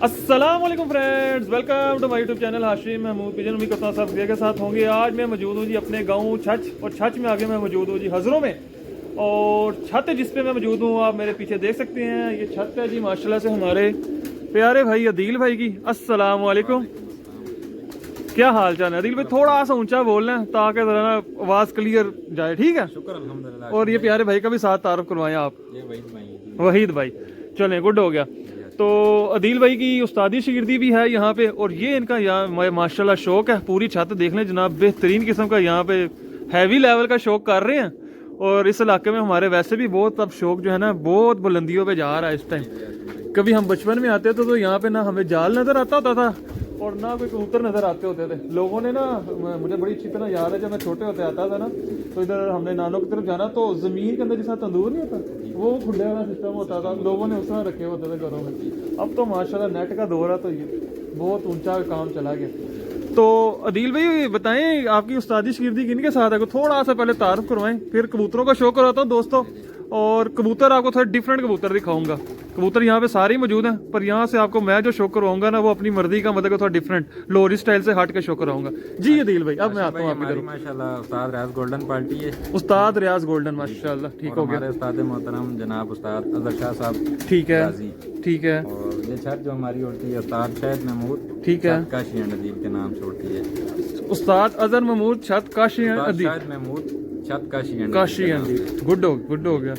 अस्सलाम वालेकुम friends, welcome to my YouTube channel Hashim Mahmood pigeon. उम्मीद करता हूँ सब के साथ होंगे। आज मैं मौजूद हूँ जी अपने गांव छछ, और छछ में आगे मैं मौजूद हूँ जी हज़रों में। और छत जिस पे मैं मौजूद हूँ आप मेरे पीछे देख सकते हैं, ये छत है जी माशाल्लाह से हमारे प्यारे भाई अदील भाई की। अस्सलाम वालेकुम, क्या हाल चाल है अदील भाई? थोड़ा सा ऊंचा बोलना है ताकि जरा ना आवाज़ क्लियर जाए, ठीक है? शुक्र अल्हम्दुलिल्लाह। और ये प्यारे भाई का भी साथ तारुफ करवाएं आप। ये वहीद भाई, चलें गुड हो गया। तो अदील भाई की उस्तादी शिगिर्दी भी है यहाँ पे, और ये इनका यहाँ माशाल्लाह शौक है। पूरी छत देख लें जनाब, बेहतरीन किस्म का यहाँ पे हैवी लेवल का शौक कर रहे हैं। और इस इलाके में हमारे वैसे भी बहुत अब शौक जो है ना बहुत बुलंदियों पे जा रहा है इस टाइम। कभी हम बचपन में आते थे तो यहाँ पे ना हमें जाल नज़र आता होता था और ना कोई कबूतर नज़र आते होते थे। लोगों ने ना, मुझे बड़ी अच्छी तरह याद है जब मैं छोटे होते आता था ना, तो इधर हमने नानों की तरफ जाना तो ज़मीन के अंदर जैसा तंदूर नहीं होता, वो खुले वाला सिस्टम होता था, लोगों ने उस तरह रखे होते थे घरों में। अब तो माशाल्लाह नेट का दौर है तो ये बहुत ऊंचा काम चला गया। तो अदील भाई बताएं, आपकी उस्तादी शिगिर्दी किन के साथ है? थोड़ा सा पहले तारुफ करवाएं, फिर कबूतरों का शौक कराता हूँ दोस्तों। और कबूतर आपको थोड़ा डिफरेंट कबूतर दिखाऊंगा। कबूतर यहाँ पे सारे ही मौजूद हैं, पर यहाँ से आपको मैं जो शो करवाऊंगा ना वो अपनी मर्जी का, मतलब थोड़ा डिफरेंट लोरी स्टाइल से हट के शो कराऊंगा जी। अदील भाई अब मैं आता हूँ आपकी तरफ। माशाल्लाह उस्ताद रियाज गोल्डन पार्टी है। उस्ताद रियाज गोल्डन, माशाल्लाह, ठीक हो गया। हमारे उस्ताद मोहतरम जनाब उस्ताद अजहर शाह साहब, ठीक है, ठीक है। और ये छत जो हमारी होती है उस्ताद शहद महमूद, ठीक है, काशी अदीब के नाम से होती है। उस्ताद अजहर महमूद छत काशी अदीब महमूद छत काशी अदीब, गुड हो गया।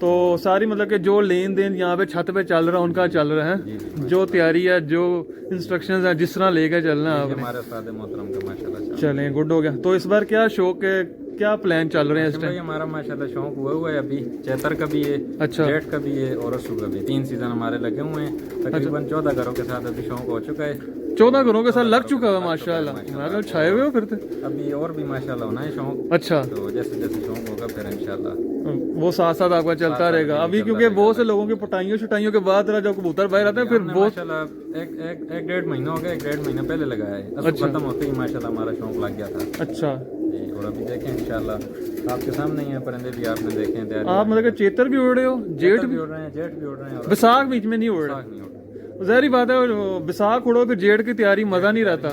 तो सारी मतलब कि जो लेन देन यहाँ पे छत पे चल रहा है उनका चल रहा है, जो तैयारी है, जो इंस्ट्रक्शंस है, जिस तरह लेके चलना है हमारे उस्ताद मोहतरम का माशाल्लाह। चलें गुड हो गया। तो इस बार क्या शौक है, क्या प्लान चल रहे हैं इस टाइम? हमारा माशाल्लाह शौक हुआ है अभी। चैतर का भी है, अच्छा, जेठ का भी है और असू का भी। 3 सीजन हमारे लगे हुए हैं। तकरीबन 14 घरों के साथ अभी शौक हो चुका है। 14 घरों के साथ लग चुका है माशाल्लाह। मैं छाए हुए हो फिर तो अभी और भी माशाल्लाह होना है शौक। अच्छा, तो जैसे जैसे शौक होगा फिर इंशाल्लाह वो साथ साथ आपका चलता रहेगा अभी, क्योंकि बहुत से लोगों के पटाइयों छुटाइयों के बाद जब कबूतर बाहर आते हैं फिर बहुत माशाल्लाह एक 1.5 महीना हो गया। 1.5 महीना पहले लगाया है। अच्छा, खत्म होते ही माशाल्लाह हमारा शौक लग गया था। अच्छा जी, और अभी देखें इंशाल्लाह आपके सामने ही है परिंदे भी आपने देखे हैं। आप मतलब कि चेतर भी उड़ रहे हो, जेठ भी उड़ रहे हैं, जेठ भी उड़ रहे हैं, बैसाख बीच में नहीं उड़ रहा। ज़ाहिर बात है, बैसाख उड़ो फिर जेठ की तैयारी मजा नहीं रहता।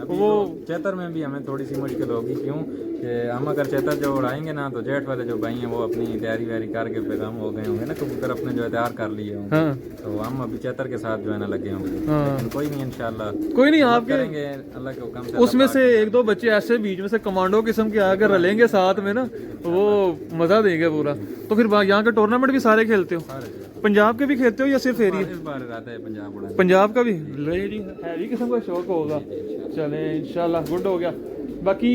वो चैतर में भी हमें थोड़ी सी मुश्किल होगी, क्यों कि हम अगर चैतर जो उड़ाएंगे ना तो जेठ वाले जो भाई हैं वो अपनी तैयारी व्यारी करके फिर हम हो गए होंगे ना, कबूतर अपने जो है तैयार कर लिए होंगे। हाँ। तो हम अभी चैतर के साथ जो है ना लगे होंगे। हाँ। लेकिन कोई नहीं, इंशाल्लाह कोई नहीं, आप करेंगे अल्लाह के हुक्म से। उसमें से 1-2 बच्चे ऐसे बीच में से कमांडो किस्म के आकर रलेंगे साथ में ना, वो मजा देंगे पूरा। तो फिर यहाँ के टूर्नामेंट भी सारे खेलते हो? पंजाब के भी खेलते हो या सिर्फ एरिया? इस बार रहता है पंजाब पंजाब का भी हैवी किस्म का शौक होगा। चले इंशाल्लाह गुड हो गया। बाकी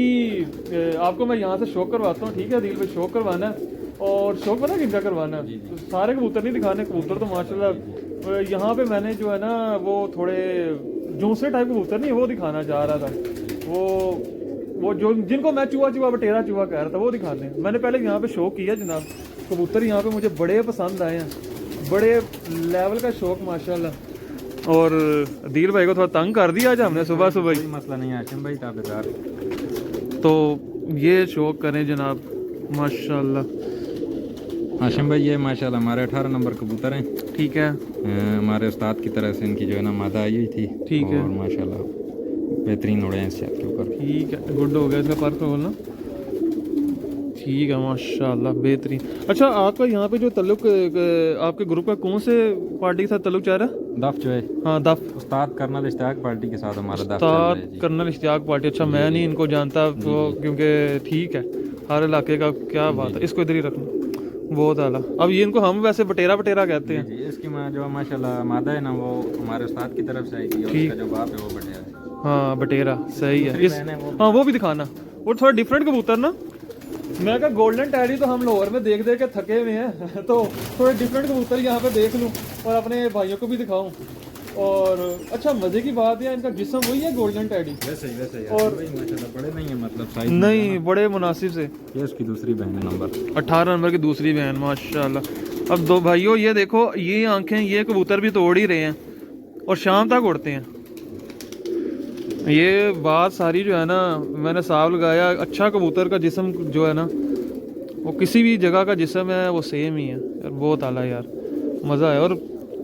आपको मैं यहाँ से शौक करवाता हूँ, ठीक है दिल पे शौक करवाना है। और शौक पता किनका करवाना है? तो सारे कबूतर नहीं दिखाने, कबूतर तो माशाल्लाह यहाँ पे मैंने जो है ना वो थोड़े जूसरे टाइप कबूतर नहीं वो दिखाना चाह रहा था। वो जो जिनको मैं चूहा बटेरा चूहा कह रहा था वो दिखाने। मैंने पहले यहाँ पे शौक किया जनाब, कबूतर यहाँ पे मुझे बड़े पसंद आए हैं, बड़े लेवल का शौक माशाल्लाह। और अदील भाई को थोड़ा तंग कर दिया आज हमने सुबह सुबह ही। मसला नहीं है हाशिम भाई, ताबेदार। तो ये शौक करें जनाब माशाल्लाह। हाशिम भाई ये माशाल्लाह हमारे 18 नंबर कबूतर हैं। ठीक है, हमारे उस्ताद की तरह से इनकी जो है ना मादा आई हुई थी। ठीक है, और माशाल्लाह बेहतरीन उड़े हैं इस छत के ऊपर। ठीक है, गुड हो गया। इसका पर खोलना ठीक है माशाल्लाह, बेहतरीन। अच्छा, आपका यहाँ पे जो तल्लुक आपके ग्रुप का कौन से पार्टी के साथ तल्लुक चाह रहा है? दफ जो है, हाँ दफ, उस्ताद कर्नल इश्तियाक पार्टी के साथ हमारा दफ उस्ताद कर्नल इश्तियाक पार्टी। अच्छा, मैं नहीं इनको जानता तो, क्योंकि ठीक है हर इलाके का क्या बात है। इसको इधर ही रखना, बहुत आला। अब ये इनको हम वैसे बटेरा कहते हैं। जी, इसकी जो माशाल्लाह मादा है ना वो हमारे उस्ताद की तरफ से आई थी, और इसका जो बाप है वो बटेरा है। हाँ बटेरा सही है। हाँ वो भी दिखाना, वो थोड़ा डिफरेंट कबूतर ना। मैं कहा गोल्डन टैडी तो हम लाहौर में देख के थके हुए हैं तो थोड़े डिफरेंट कबूतर यहाँ पे देख लूँ और अपने भाइयों को भी दिखाऊं। और अच्छा, मजे की बात है इनका जिस्म वही है गोल्डन टैडी, वैसे ही और माशाल्लाह बड़े नहीं है, मतलब साइज नहीं बड़े मुनासिब से। ये उसकी दूसरी बहन है, नंबर 18 नंबर की दूसरी बहन माशाल्लाह। अब दो भाइयों ये देखो, ये आंखें, ये कबूतर भी तोड़ ही रहे हैं और शाम तक उड़ते हैं। ये बात सारी जो है ना मैंने साफ लगाया। अच्छा कबूतर का जिस्म जो है ना वो किसी भी जगह का जिस्म है वो सेम ही है यार, बहुत आला यार, मज़ा है। और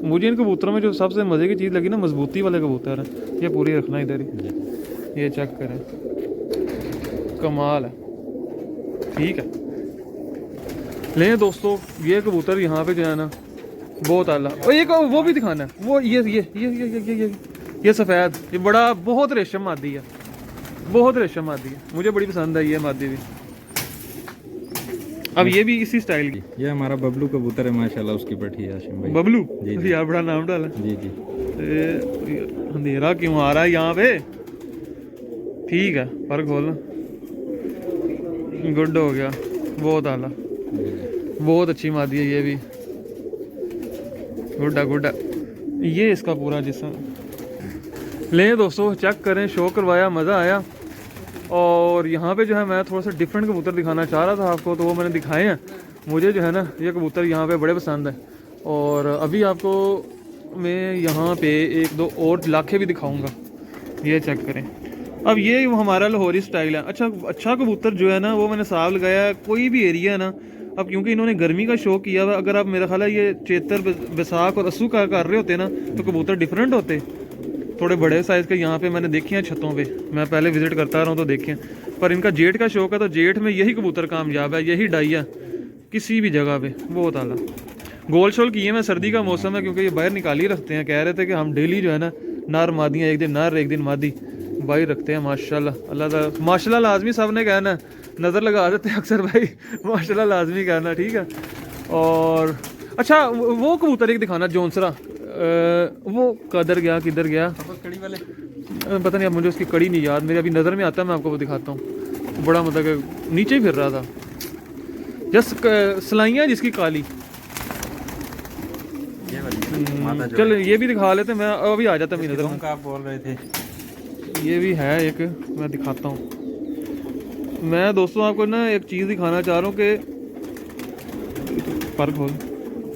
मुझे इन कबूतरों में जो सबसे मज़े की चीज़ लगी ना, मजबूती वाले कबूतर हैं। ये पूरी रखना इधर ही, ये चेक करें, कमाल है। ठीक है, लें दोस्तों ये कबूतर यहाँ पे जो है ना बहुत आला। और एक वो भी दिखाना है, वो ये सफ़ेद, ये बड़ा बहुत रेशम मादी है, बहुत रेशम मादी है, मुझे बड़ी पसंद है ये मादी भी। अब ये भी इसी स्टाइल की। ये हमारा बबलू कबूतर है माशाल्लाह, उसकी पट्टी है आशिम भाई। बबलू जी यार बड़ा नाम डाला। जी जी। अंधेरा क्यों आ रहा है यहाँ पे? ठीक है, पर खोलना, गुड हो गया, बहुत आला, बहुत अच्छी मादी है ये भी, गुड्डा गुड्डा। ये इसका पूरा जिस्म लें दोस्तों, चेक करें, शो करवाया, मज़ा आया। और यहाँ पे जो है मैं थोड़ा सा डिफरेंट कबूतर दिखाना चाह रहा था आपको, तो वो मैंने दिखाए हैं। मुझे जो है ना ये कबूतर यहाँ पे बड़े पसंद है। और अभी आपको मैं यहाँ पे एक दो और लाखे भी दिखाऊंगा, ये चेक करें। अब ये हमारा लाहौरी स्टाइल है। अच्छा कबूतर जो है ना वो मैंने साफ लगाया है, कोई भी एरिया है ना। अब क्योंकि इन्होंने गर्मी का शो किया हुआ, अगर आप मेरा ख्याल है ये चेतर, बैसाख और अस्सू का कर रहे होते ना तो कबूतर डिफरेंट होते, थोड़े बड़े साइज़ के। यहाँ पे मैंने देखे हैं छतों पे, मैं पहले विजिट करता रहा हूँ तो देखे हैं। पर इनका जेठ का शौक है तो जेठ में यही कबूतर कामयाब है, यही डाई है किसी भी जगह पे, बहुत आला। गोल शोल किए मैं, सर्दी का मौसम है क्योंकि ये बाहर निकाल ही रखते हैं। कह रहे थे कि हम डेली जो है ना नर मादियाँ, एक दिन नर एक दिन मादी बाहर रखते हैं। माशाल्लाह, अल्लाह ताला माशाल्लाह लाजमी सब ने कहना, नज़र लगा देते हैं अक्सर भाई, माशाल्लाह लाजमी कहना, ठीक है। और अच्छा वो कबूतर एक दिखाना जोनसरा, वो कदर गया, किधर गया कड़ी वाले, पता नहीं, अब मुझे उसकी कड़ी नहीं याद, मेरी अभी नज़र में आता है, मैं आपको वो दिखाता हूँ। बड़ा मतलब कि नीचे ही फिर रहा था, जस्ट सलाइयाँ जिसकी काली। चल ये भी दिखा लेते, मैं अभी आ जाता मेरी नज़र में। आप बोल रहे थे ये भी है एक, मैं दिखाता हूँ। मैं दोस्तों आपको ना एक चीज़ दिखाना चाह रहा हूँ कि पर खोल,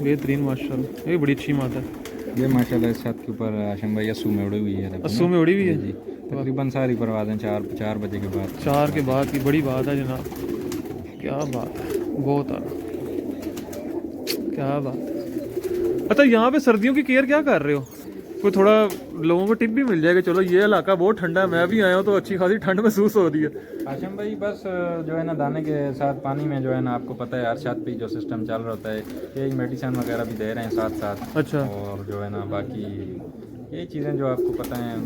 बेहतरीन माशाल्लाह, ये बड़ी अच्छी माता है। ये माशाल्लाह इस छत के ऊपर आशिम भाई अस्सू में उड़ी हुई है। अस्सू में उड़ी हुई है जी, तकरीबन सारी परवाज़ें 4 बजे के बाद, 4 के बाद की बड़ी बात है जनाब, क्या बात है, बहुत आ क्या बात है। अच्छा यहाँ पे सर्दियों की केयर क्या कर रहे हो? कोई थोड़ा लोगों को टिप भी मिल जाएगा। चलो ये इलाका बहुत ठंडा है, मैं भी आया हूँ तो अच्छी खासी ठंड महसूस हो रही है। आशिम भाई बस जो है ना दाने के साथ पानी में जो है ना, आपको पता है यार छत पे जो सिस्टम चल रहा होता है, यही मेडिसिन वगैरह भी दे रहे हैं साथ साथ। अच्छा, और जो है ना बाकी यही चीज़ें जो आपको पता है,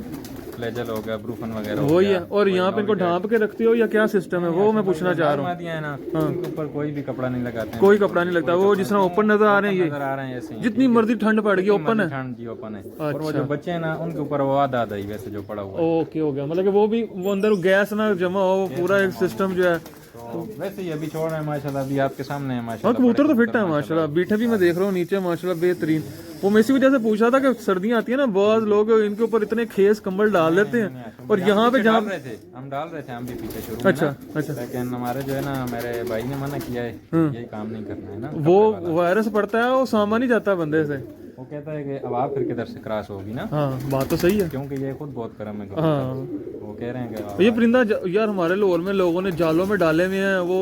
फ्लैजल हो गया, ब्रूफन वगैरह वही है। और यहाँ पे इनको ढांप के रखते हो या क्या सिस्टम है, वो मैं पूछना चाह रहा हूँ। है ना, उनके ऊपर कोई भी कपड़ा नहीं लगाते हैं, कोई कपड़ा नहीं लगता, वो जिस तरह ओपन नजर आ रहे हैं, नजर आ रहे हैं ऐसे ही, जितनी मर्जी ठंड पड़ गई ओपन है। ठंड जी ओपन है। और वो जो बच्चे हैं ना उनके ऊपर वो आधा ही वैसे जो पड़ा हुआ है। ओके हो गया, मतलब कि वो भी वो अंदर गैस ना जमा हो, पूरा एक सिस्टम जो है। तो वैसे ही अभी छोड़ रहे हैं माशाल्लाह, अभी आपके सामने है हाँ माशाल्लाह। कबूतर तो फिट है माशाल्लाह, बीठे भी मैं देख रहा हूँ नीचे माशाल्लाह बेहतरीन। वो मैं इसी वजह से पूछा था कि सर्दियाँ आती है ना, बहुत लोग इनके ऊपर इतने खेस कंबल डाल देते हैं। और यहाँ पे जहाँ हम डाल रहे थे हम भी पीछे शुरू में। अच्छा अच्छा, लेकिन हमारे जो है ना मेरे भाई ने मना किया है, यही काम नहीं करना है ना। वो वायरस पड़ता है, वो सामान नहीं जाता बंदे से। वो कहता है कि अब आप फिर किधर से क्रॉस होगी ना। हाँ बात तो सही है, क्योंकि ये खुद बहुत गर्म है। हाँ वो कह रहे हैं कि ये परिंदा यार हमारे लाहौर में लोगों ने जालों में डाले हुए हैं, वो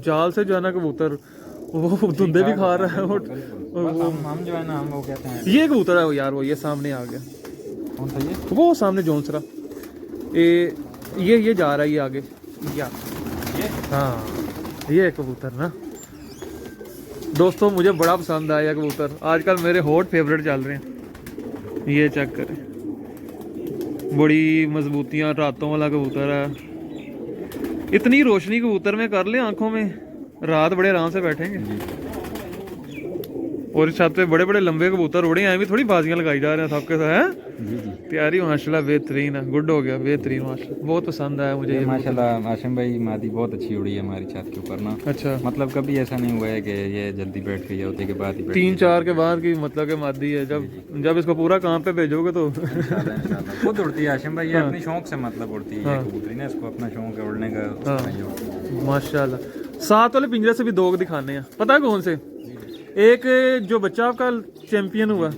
जाल से जो है ना कबूतर वो धुंधे भी खा रहा है। हम जो है ना हम वो कहते हैं ये कबूतर है वो यार, वो ये सामने आ गया, कौन सा ये, वो सामने जोनसरा, ये जा रहा है ये आगे यार, हाँ ये कबूतर ना दोस्तों मुझे बड़ा पसंद आया कबूतर, आजकल मेरे हॉट फेवरेट चल रहे हैं। ये चेक करें, बड़ी मजबूतियाँ, रातों वाला कबूतर है। इतनी रोशनी कबूतर में कर ले आंखों में, रात बड़े आराम से बैठेंगे। और इस छत पे बड़े बड़े लंबे कबूतर उड़े हैं, भी थोड़ी बाजियां लगाई जा रहे हैं सबके साथ हैं। जी जी तैयारी माशाल्लाह बेहतरीन है, गुड हो गया, बेहतरीन माशाल्लाह, बहुत पसंद आया मुझे ये माशाल्लाह। आशिम भाई मादी बहुत अच्छी उड़ी है हमारी छत के ऊपर ना। अच्छा, मतलब कभी ऐसा नहीं हुआ है कि ये जल्दी बैठ गई, होते के बाद ही 3-4 के बाद की मतलब के मादी है। जब इसको पूरा काम पे भेजोगे तो इंशाल्लाह खुद उड़ती है आशिम भाई, ये अपनी शौक से मतलब उड़ती है कबूतरी ना, इसको अपना शौक है उड़ने का माशाल्लाह। साथ वाले पिंजरे से भी 2 दिखाने हैं, पता है कौन से? एक जो बच्चा आपका चैंपियन हुआ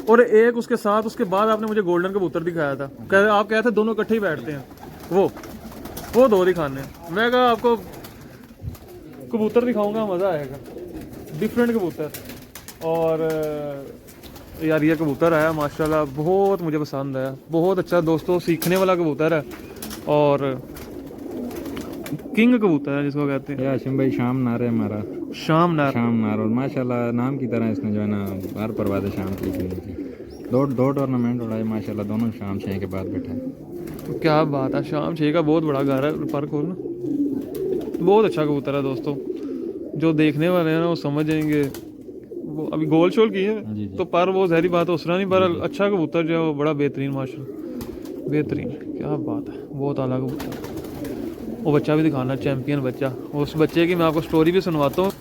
और एक उसके साथ उसके बाद आपने मुझे गोल्डन कबूतर दिखाया था, आप कहते थे दोनों इकट्ठे ही बैठते हैं, वो 2 दिखाने हैं। मैं कहा आपको कबूतर दिखाऊंगा, मज़ा आएगा, डिफरेंट कबूतर। और यार ये कबूतर आया माशाल्लाह, बहुत मुझे पसंद आया, बहुत अच्छा दोस्तों, सीखने वाला कबूतर है और किंग कबूतर है जिसको कहते हैं। ये हाशिम भाई शाम नार है हमारा, शाम नार। शाम नार, और माशाल्लाह नाम की तरह इसने जो है ना हर परवाज़ शाम की थी। दो टूर्नामेंट उड़ाए माशाल्लाह, दोनों शाम 6 के बाद बैठा है। तो क्या बात है, शाम 6 का बहुत बड़ा घर है पर खोलना। बहुत अच्छा कबूतर है दोस्तों, जो देखने वाले हैं ना वो समझ जाएंगे। वो अभी गोल शोल की है जी, जी। तो पर वो जहरी बात है, उसरा नहीं, पर अच्छा कबूतर जो है वो बड़ा बेहतरीन माशाल्लाह, बेहतरीन, क्या बात है, बहुत आला कबूतर। वो बच्चा भी दिखाना, चैंपियन बच्चा, उस बच्चे की मैं आपको स्टोरी भी सुनवाता हूँ,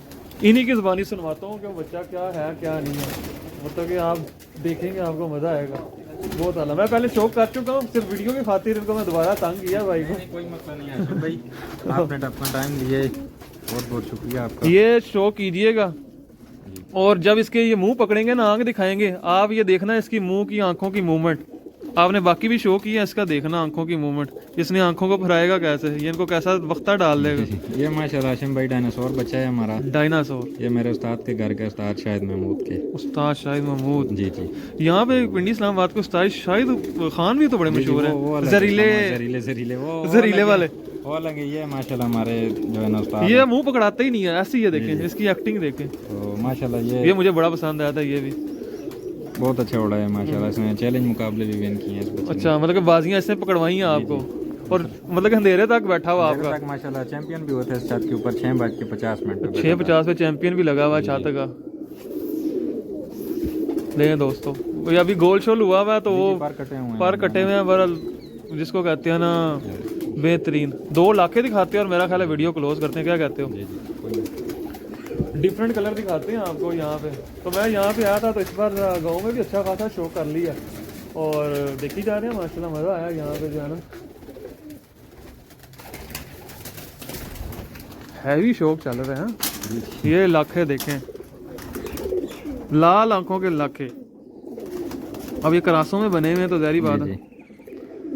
इन्हीं की ज़बानी सुनवाता हूँ कि वो बच्चा क्या है क्या नहीं है, मतलब कि आप देखेंगे आपको मज़ा आएगा, बहुत आला। मैं पहले शौक कर चुका हूँ, सिर्फ वीडियो की खातिर इनको मैं दोबारा तंग किया भाई को। कोई मसला नहीं है हाशिम भाई, आपने अपना टाइम लिए, बहुत बहुत शुक्रिया आपका। ये शो कीजिएगा, और जब इसके ये मुंह पकड़ेंगे ना, आंख दिखाएंगे, आप ये देखना इसकी मुंह की आंखों की मूवमेंट, आपने बाकी भी शो किया, इसका देखना आंखों की मूवमेंट, इसने आंखों को फराएगा कैसे, ये इनको कैसा वक्ता डाल देगा। ये माशाल्लाह हाशिम भाई डायनासोर बच्चा है हमारा, डायनासोर। ये मेरे उस्ताद के घर के उस्ताद शाहिद महमूद के। उस्ताद शाहिद महमूद। जी जी। यहाँ पे पिंडी इस्लामाबाद के उस्ताद शाहिद खान भी तो बड़े मशहूर वो हैं, अलग जहरीले जहरीले वो जहरीले वाले। वो अलग है, ये माशाल्लाह हमारे जो है ना उस्ताद, ये मुंह पकड़ाते ही नहीं है, ऐसे ये देखें, इसकी एक्टिंग देखें, तो माशाल्लाह ये मुझे बड़ा पसंद आया था, ये भी बहुत अच्छा उड़ा है माशाल्लाह, इसने चैलेंज मुकाबले भी विन किए हैं इस बच्चे ने। अच्छा, मतलब कि बाजियां इसने पकड़वाई हैं आपको, और मतलब कि अंधेरे तक बैठा हुआ अभी आपका। तक माशाल्लाह चैंपियन भी होते हैं इस छत के ऊपर 6:50 पे 6:50 पे चैंपियन भी लगा हुआ है छात्र का। देखें दोस्तों, ये अभी गोल शोल हुआ हुआ है तो वो पर कटे हुए हैं, पर कटे हुए हैं, बरल जिसको कहते हैं ना बेहतरीन। 2 लाखे दिखाते हैं और मेरा ख्याल है वीडियो क्लोज करते हैं, क्या कहते हो? जी जी कोई नहीं। डिफरेंट कलर दिखाते हैं आपको यहाँ पे। तो मैं यहाँ पे आया था तो इस बार गाँव में भी अच्छा खासा शो कर लिया और देखी जा रहे हैं माशाल्लाह, मज़ा आया यहाँ पे जो है ना, हैवी शौक चल रहे हैं। ये लाखे देखें, लाल आंखों के लाखे, अब ये करासों में बने हुए हैं तो ज़ाहिर बात है।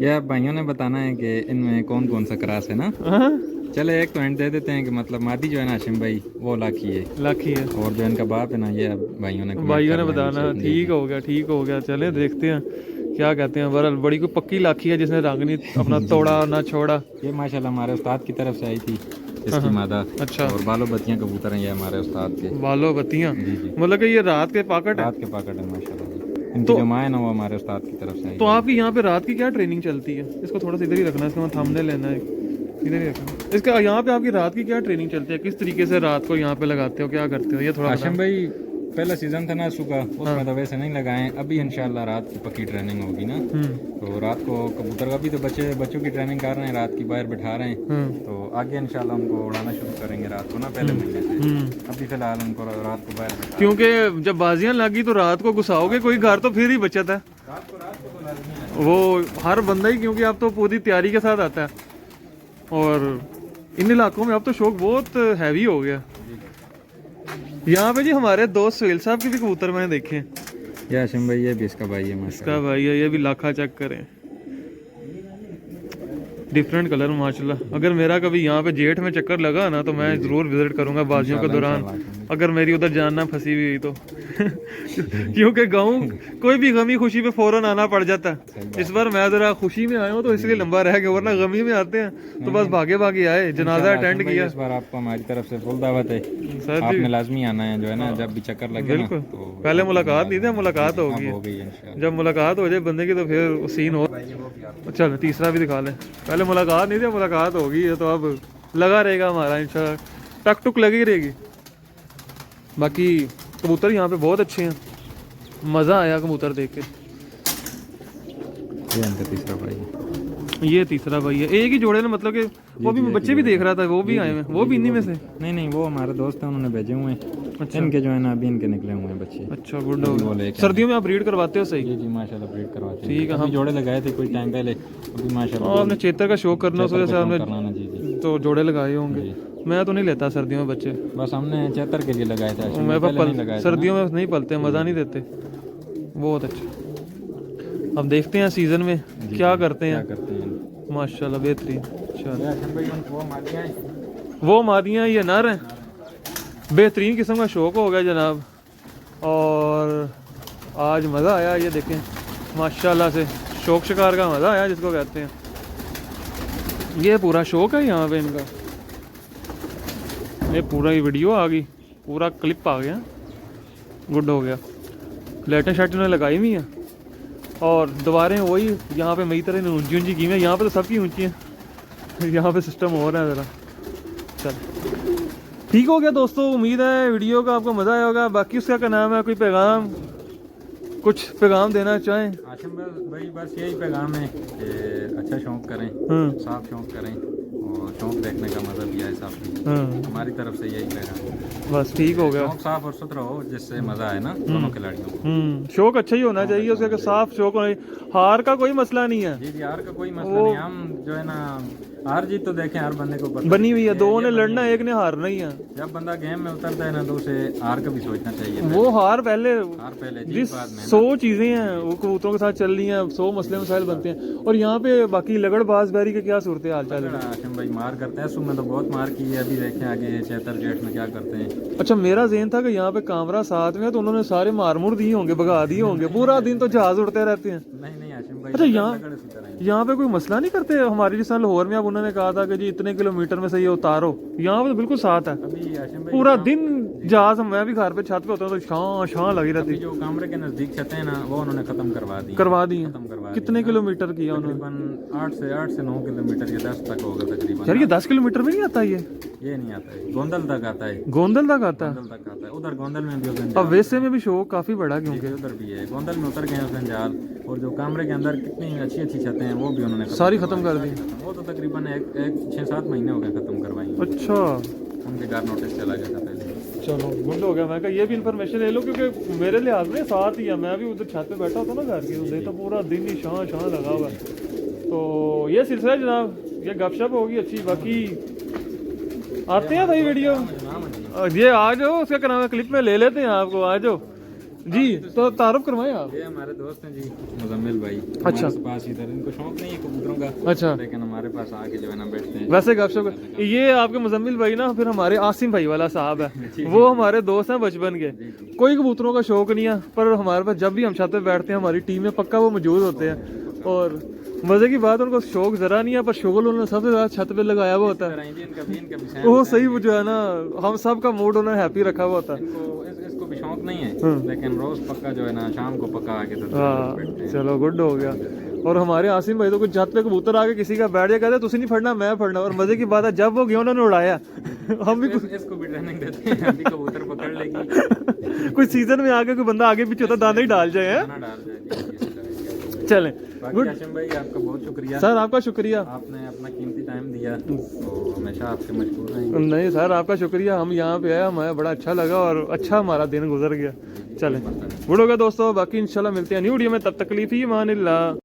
ये भाइयों ने बताना है कि इनमें कौन कौन सा क्रास है ना। हाँ? चले एक तो एंड दे देते हैं कि मतलब मादी जो है ना हाशिम भाई वो लाखी है, लाखी है, और जो इनका बाप है ना ये भाइयों ने बताना। ठीक हो गया, ठीक हो गया, चले देखते हैं क्या कहते हैं। बहरहाल बड़ी कोई पक्की लाखी है जिसने रंग नहीं अपना तोड़ा ना छोड़ा। ये माशाल्लाह हमारे उस्ताद की तरफ से आई थी इसकी मादा। अच्छा, और बालो बत्तियां कबूतर हैं ये हमारे उस्ताद के। बालो बत्तियां, जी जी मतलब कि ये रात के पाकट है। रात के पाकट है माशाल्लाह जी। इनकी जो माँ है ना वो हमारे उस्ताद की तरफ से आई। तो आपकी यहाँ पे रात की क्या ट्रेनिंग चलती है? इसको थोड़ा सा इधर ही रखना है, इसका थंबनेल लेना है, इधर ही रखना। इसका यहाँ पे आपकी रात की क्या ट्रेनिंग चलती है? किस तरीके से रात को यहाँ पे लगाते हो, क्या करते हो, ये थोड़ा हाशिम भाई पहला सीजन था ना सुबह, उसमें तो वैसे नहीं लगाए, अभी इंशाल्लाह रात की पक्की ट्रेनिंग होगी ना। तो रात को कबूतर का भी तो बच्चों की ट्रेनिंग कर रहे हैं, रात की बाहर बैठा रहे हैं। तो आगे इंशाल्लाह उनको उड़ाना शुरू करेंगे रात को ना, पहले महीने से। अभी फिलहाल उनको रात को बाहर बैठा, क्योंकि जब बाजियां लगी तो रात को घुसाओगे कोई घर तो फिर ही बचत है रात को तो लाजमी है। वो हर बंदा ही, क्योंकि आप तो पूरी तैयारी के साथ आता है। और इन इलाकों में अब तो शौक बहुत हैवी हो गया। यहाँ पे जी हमारे दोस्त सुहेल साहब के भी कबूतर मैंने देखे हैं। ये हाशिम भाई ये भी इसका भाई है माशाल्लाह। इसका भाई है, ये भी लाखा चेक करें, डिफरेंट कलर माशाल्लाह। अगर मेरा कभी यहाँ पे जेठ में चक्कर लगा ना तो मैं ज़रूर विजिट करूंगा बाजियों के दौरान, अगर मेरी उधर जान ना फंसी हुई तो क्योंकि गाँव कोई भी गमी खुशी पे फौरन आना पड़ जाता है। इस बार मैं ज़रा खुशी में आया हूँ तो इसलिए लंबा रह गया, वरना गमी में आते हैं तो बस भागे भागे आए, जनाजा अटेंड किया। इस बार आपको हमारी तरफ से फुल दावत है, सर आपने लाजमी आना है जो है ना, जब भी चक्कर लगे ना। तो पहले मुलाकात नहीं थी, मुलाकात हो होगी, गई इंशाल्लाह। जब मुलाकात हो जाए बंदे की तो फिर सीन हो। चल तीसरा भी दिखा लें, पहले मुलाकात नहीं थी, मुलाकात होगी है तो अब लगा रहेगा हमारा इंशाल्लाह, टक टुक लगी रहेगी। बाकी कबूतर यहाँ पे बहुत अच्छे हैं, मज़ा आया कबूतर देख के। ये इनका तीसरा भाई है। ये तीसरा भाई है, एक ही जोड़े ने, मतलब कि वो भी बच्चे भी देख रहा था, वो भी आए हैं, वो भी इन्हीं में से। नहीं वो हमारे दोस्त हैं, उन्होंने भेजे हुए हैं। अच्छा, इनके जो है ना अभी इनके निकले हुए हैं बच्चे। अच्छा, गुड हो गया। सर्दियों में आप ब्रीड करवाते हो? सही, जी जी माशाल्लाह ब्रीड करवाते हैं। ठीक है, हम जोड़े लगाए थे कुछ टाइम पहले, अभी माशाल्लाह आपने चेतर का शौक करना उस वजह से आपने करना ना। जी जी तो जोड़े लगाए होंगे। मैं तो नहीं लेता सर्दियों में बच्चे, बस हमने चेतर के लिए लगाए थे। मैं सर्दियों में नहीं पलते, मज़ा नहीं देते। बहुत अच्छा, अब देखते हैं सीजन में क्या करते हैं। माशाल्लाह बेहतरीन। वो मादियाँ ये नर हैं, बेहतरीन किस्म का शौक हो गया जनाब। और आज मज़ा आया, ये देखें माशाल्लाह से शौक शिकार का मज़ा आया जिसको कहते हैं। ये पूरा शौक है यहाँ पे इनका, ये पूरा ही वीडियो आ गई, पूरा क्लिप आ गया, गुड हो गया। लाइटें शाइटें उन्होंने लगाई हुई हैं और दीवारें वही यहाँ पे मेरी तरह ऊंची ऊंची की हुई हैं, यहाँ पे तो सबकी ऊंची हैं, यहाँ पे सिस्टम हो रहा है ज़रा। चल ठीक हो गया दोस्तों, उम्मीद है वीडियो का आपको मज़ा आया होगा। बाकी उसका क्या नाम है, कोई पैगाम, कुछ पैगाम देना चाहें? आशिम भाई बस यही पैगाम है कि अच्छा शौक करें, साफ शौक करें और शौक देखने का मजा भी आए साफ। हमारी तरफ से यही पैगाम है। बस ठीक हो गया, शौक साफ और सुथरा हो जिससे मजा आए ना दोनों खिलाड़ियों को। शौक अच्छा ही होना चाहिए, उसका साफ शौक होना चाहिए। हार का कोई मसला नहीं है जी, हार का कोई मसला नहीं। हम जो है ना हार जीत तो देखें हर बंदे को बनी हुई है, दो ने लड़ना एक ने हारना ही है। जब बंदा गेम में उतरता है ना तो उसे हार का भी सोचना चाहिए। वो हार पहले जिस 100 चीजें हैं वो कबूतरों के साथ चल रही हैं, 100 मसले मसाइल बनते हैं। और यहाँ पे बाकी लगड़बाज बैरी के क्या सूरत हाल चाल है? आशिम भाई मार करते हैं, सुबह तो बहुत मार की है, अभी देखें आगे चैतर जेठ में क्या करते हैं। अच्छा मेरा ज़हन था कि यहाँ पे कैमरा साथ में है तो उन्होंने सारे मार मुर दिए होंगे, भगा दिए होंगे, पूरा दिन तो जहाज उड़ते रहते हैं। नहीं आशिम भाई, अच्छा यहाँ पे कोई मसला नहीं करते? हमारे जिस लाहौर में अब उन्होंने कहा था कि जी इतने किलोमीटर में से ये उतारो, यहाँ पे तो बिल्कुल साथ है। अभी आशिम भाई पूरा दिन जहाज, मैं भी घर पे छत पे होता हूँ तो शां लगी रहती। जो कमरे के नजदीक छतें हैं ना वो उन्होंने खत्म करवा दी हैं। कितने किलोमीटर किया उन्होंने? तकरीबन 8 से 9 किलोमीटर या 10 तक होगा तकरीबन। यार ये 10 किलोमीटर में नहीं आता, ये नहीं आता है, गोंदल तक आता है। गोंदल तक आता है? गोंदल तक आता है, उधर गोंदल में भी अब वैसे में भी शौक काफी बड़ा क्योंकि उधर भी है। गोंदल में उतर गए हैं जंजाल, और जो कमरे के अंदर कितनी अच्छी अच्छी छतें हैं वो भी उन्होंने सारी खत्म कर दी। वो तो तकरीबन एक 6-7 महीने हो गए खत्म करवाई। अच्छा, उनके घर नोटिस चला गया था पहले। चलो गुड हो गया। मैं कहा ये भी इन्फॉर्मेशन ले लो क्योंकि मेरे लिहाज में साथ ही है, मैं भी उधर छत पे बैठा होता ना घर के, उधर तो पूरा दिन ही शां लगा हुआ है। तो ये सिलसिला जनाब, ये गपशप होगी अच्छी। बाकी आते हैं भाई वीडियो, ये आ जाओ, उसका क्या नाम है, क्लिप में ले लेते हैं आपको, आ जाओ जी। तो तारुफ करवाएं आप। ये हमारे दोस्त हैं जी, मुजम्मिल भाई। अच्छा, पास इधर इनको शौक नहीं है कबूतरों का। अच्छा, लेकिन हमारे पास आके जो है ना बैठते हैं। वैसे गपशप। ये आपके मुजम्मिल भाई ना फिर हमारे आसिम भाई वाला साहब है, वो हमारे दोस्त हैं बचपन के। कोई कबूतरों का शौक नहीं है, पर हमारे पास जब भी हम छत पे बैठते हैं हमारी टीम में पक्का वो मौजूद होते हैं। और मजे की बात, उनको शौक जरा नहीं है, पर शुगल उन्होंने सबसे ज्यादा छत पे लगाया हुआ होता है। वो सही जो है ना, हम सब का मूड उन्होंने हैप्पी रखा हुआ होता है। इसको भी शौक नहीं है, लेकिन रोज पक्का जो है ना शाम को पक्का आके तो हाँ, चलो गुड हो गया। और हमारे आसिम भाई तो कुछ छत पे कबूतर आके किसी का बैठ गया, कहते तुसी नहीं फड़ना मैं फड़ना। और मजे की बात है जब वो गया उन्होंने उड़ाया, हम भी इसको भी ट्रेनिंग देते हैं, अभी कबूतर पकड़ लेगी। कुछ सीजन में आके कोई बंदा आगे पीछे होता दाना ही डाल जाए। चलें गुड। आशिम भाई आपका बहुत शुक्रिया सर, आपका शुक्रिया, आपने अपना कीमती टाइम दिया, तो हमेशा आपसे मशहूर रहेंगे। नहीं सर, आपका शुक्रिया, हम यहाँ पे आए, हमें बड़ा अच्छा लगा और अच्छा हमारा दिन गुजर गया। चलें गुड हो गया दोस्तों, बाकी इंशाल्लाह मिलते हैं न्यू वीडियो में, तब तक के लिए फी अमान अल्लाह।